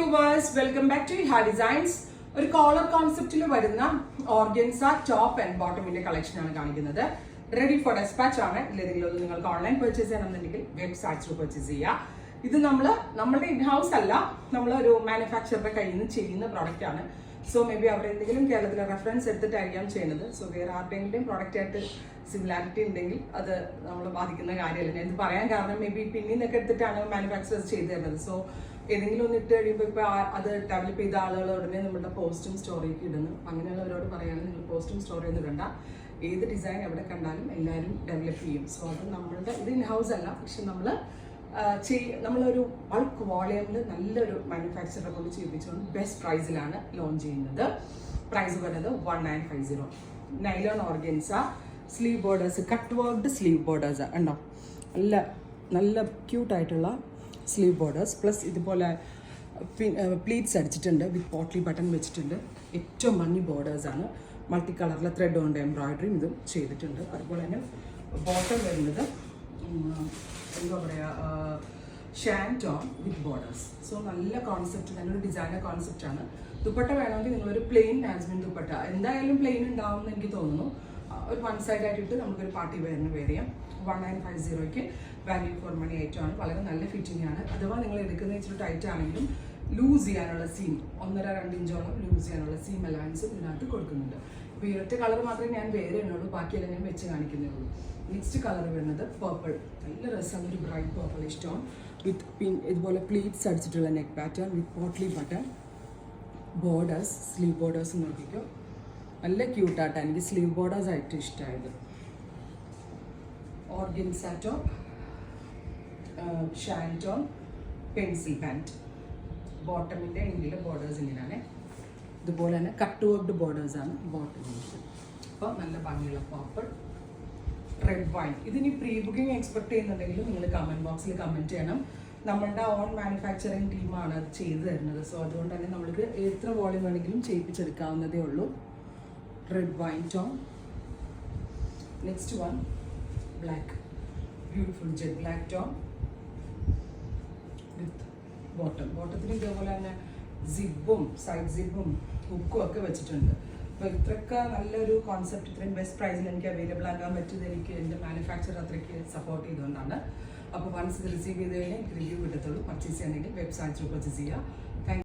Viewers, welcome back to Eha designs. ഒരു collar കോൺസെപ്റ്റിൽ വരുന്ന ഓർഗൻസ ടോപ്പ് ആൻഡ് ബോട്ടമിന്റെ കളക്ഷൻ ആണ് കാണിക്കുന്നത്. റെഡി ഫോർ ഡെസ്പാച്ച് ആണ്. ഇതിലേതെങ്കിലും നിങ്ങൾക്ക് ഓൺലൈൻ പർച്ചേസ് ചെയ്യണമെന്നുണ്ടെങ്കിൽ വെബ്സൈറ്റ്സിൽ പർച്ചേസ് ചെയ്യാം. ഇത് നമ്മളുടെ ഇൻഹൗസ് അല്ല, നമ്മളൊരു മാനുഫാക്ചറുടെ കയ്യിൽ നിന്ന് ചെയ്യുന്ന പ്രോഡക്റ്റ് ആണ്. സോ മേ ബി അവരെന്തെങ്കിലും കേരളത്തിലെ റെഫറൻസ് എടുത്തിട്ടായിരിക്കാം ചെയ്യുന്നത്. സോ വേറെ ആരുടെയെങ്കിലും പ്രോഡക്റ്റ് ആയിട്ട് സിമിലാരിറ്റി ഉണ്ടെങ്കിൽ അത് നമ്മൾ ബാധിക്കുന്ന കാര്യമല്ല. ഞാൻ ഇത് പറയാൻ കാരണം മേ ബി പിന്നീന്നൊക്കെ എടുത്തിട്ടാണ് മാനുഫാക്ചറേഴ്സ് ചെയ്തു തരുന്നത്. സോ ഏതെങ്കിലും ഒന്ന് ഇട്ട് കഴിയുമ്പോൾ ഇപ്പോൾ അത് ഡെവലപ്പ് ചെയ്ത ആളുകൾ ഉടനെ നമ്മുടെ പോസ്റ്റും സ്റ്റോറിയൊക്കെ ഇടുന്നു. അങ്ങനെയുള്ളവരോട് പറയുകയാണ്, നിങ്ങൾ പോസ്റ്റും സ്റ്റോറിയൊന്നും ഇടണ്ട, ഏത് ഡിസൈൻ എവിടെ കണ്ടാലും എല്ലാവരും ഡെവലപ്പ് ചെയ്യും. സോ അത് നമ്മളുടെ ഇത് ഇൻ ഹൗസ് അല്ല, പക്ഷെ നമ്മളൊരു ബൾക്ക് വോളിയമിൽ നല്ലൊരു മാനുഫാക്ചററെ കൊണ്ട് ചെയ്യിപ്പിച്ചുകൊണ്ട് ബെസ്റ്റ് പ്രൈസിലാണ് ലോഞ്ച് ചെയ്യുന്നത്. പ്രൈസ് വരുന്നത് 1950. Nylon organza sleeve borders, cut worked sleeve borders ഉണ്ടോ, നല്ല ക്യൂട്ടായിട്ടുള്ള സ്ലീവ് ബോർഡേഴ്സ്. പ്ലസ് ഇതുപോലെ പ്ലീറ്റ്സ് അടിച്ചിട്ടുണ്ട്, വിത്ത് പോട്ട്ലി ബട്ടൺ വെച്ചിട്ടുണ്ട്. ഏറ്റവും ഭംഗി ബോർഡേഴ്സാണ്. മൾട്ടി കളറിലെ ത്രെഡ് കൊണ്ട് എംബ്രോയിഡറിയും ഇതും ചെയ്തിട്ടുണ്ട്. അതുപോലെ തന്നെ ബോട്ടം വരുന്നത് എന്താ പറയുക, ഷാൻറ്റോൺ വിത്ത് ബോർഡേഴ്സ്. സോ നല്ല കോൺസെപ്റ്റ്, നല്ലൊരു ഡിസൈനർ കോൺസെപ്റ്റാണ്. ദുപ്പട്ട വേണമെങ്കിൽ നിങ്ങളൊരു പ്ലെയിൻ നാസ്മിൻ ദുപ്പട്ട, എന്തായാലും പ്ലെയിൻ ഉണ്ടാവും എന്ന് എനിക്ക് തോന്നുന്നു, ഒരു വൺ സൈഡ് ആയിട്ട് നമുക്കൊരു പാർട്ടി വെയറിന് വേർ ചെയ്യാം. 1950 വാല്യൂ ഫോർ മണി ഐറ്റമാണ്. വളരെ നല്ല ഫിറ്റിംഗ് ആണ്. അഥവാ നിങ്ങൾ എടുക്കുന്ന ഇച്ചിരി ടൈറ്റ് ആണെങ്കിലും ലൂസ് ചെയ്യാനുള്ള സീം 1.5-2 ഇഞ്ചോളം ലൂസ് ചെയ്യാനുള്ള സീം അലവൻസും ഇതിനകത്ത് കൊടുക്കുന്നുണ്ട്. ഇപ്പോൾ ഈ ഒറ്റ കളർ മാത്രമേ ഞാൻ വേറെ ഉള്ളൂ, ബാക്കിയെല്ലാം ഞാൻ വെച്ച് കാണിക്കുന്നേ ഉള്ളൂ. നെക്സ്റ്റ് കളർ വരുന്നത് പർപ്പിൾ. നല്ല രസമാണ്, ഒരു ബ്രൈറ്റ് പർപ്പിൾ ഇഷ്ടമാണ്. വിത്ത് ഇതുപോലെ പ്ലീറ്റ്സ് അടിച്ചിട്ടുള്ള neck pattern with potli button borders. Sleeve borders നോക്കിക്കോ, നല്ല ക്യൂട്ടായിട്ടാണ് എനിക്ക് സ്ലീവ് ബോർഡേഴ്സ് ആയിട്ട് ഇഷ്ടമായത്. Organza top, shantoon pencil pant. ബോട്ടമിൻ്റെ എൻഡിലെ ബോർഡേഴ്സ് ഇങ്ങനെയാണ്. ഇതുപോലെ തന്നെ കട്ട് വർക്ക്ഡ് ബോർഡേഴ്സാണ് ബോട്ടമിൻ്റെ. അപ്പോൾ നല്ല ഭംഗിയുള്ള പർപ്പിൾ, റെഡ് വൈൻ. ഇതിനി പ്രീ ബുക്കിംഗ് എക്സ്പെക്ട് ചെയ്യുന്നുണ്ടെങ്കിലും നിങ്ങൾ കമൻറ്റ് ബോക്സിൽ കമൻറ്റ് ചെയ്യണം. നമ്മളുടെ ഓൺ മാനുഫാക്ചറിങ് ടീമാണ് അത് ചെയ്തു തരുന്നത്. സോ അതുകൊണ്ട് തന്നെ നമ്മൾക്ക് എത്ര വോളിയം വേണമെങ്കിലും ചെയ്യിപ്പിച്ചെടുക്കാവുന്നതേ ഉള്ളൂ. Red wine tone. Next one black, beautiful jet black tone with ബോട്ടത്തിന് ഇതേപോലെ തന്നെ സിബും സൈഡ് സിബും ഹുക്കും ഒക്കെ വെച്ചിട്ടുണ്ട്. അപ്പോൾ ഇത്രയൊക്കെ നല്ലൊരു കോൺസെപ്റ്റ് ഇത്രയും ബെസ്റ്റ് പ്രൈസിൽ എനിക്ക് അവൈലബിൾ ആക്കാൻ പറ്റിയത് എനിക്ക് എൻ്റെ മാനുഫാക്ചർ അത്രയ്ക്ക് സപ്പോർട്ട് ചെയ്തുകൊണ്ടാണ്. അപ്പോൾ വൺസ് ഇത് റിസീവ് ചെയ്ത് കഴിഞ്ഞാൽ എനിക്ക് റിവ്യൂ കിട്ടത്തുള്ളൂ. പർച്ചേസ് ചെയ്യണമെങ്കിൽ വെബ്സൈറ്റ് പർച്ചേസ് ചെയ്യുക.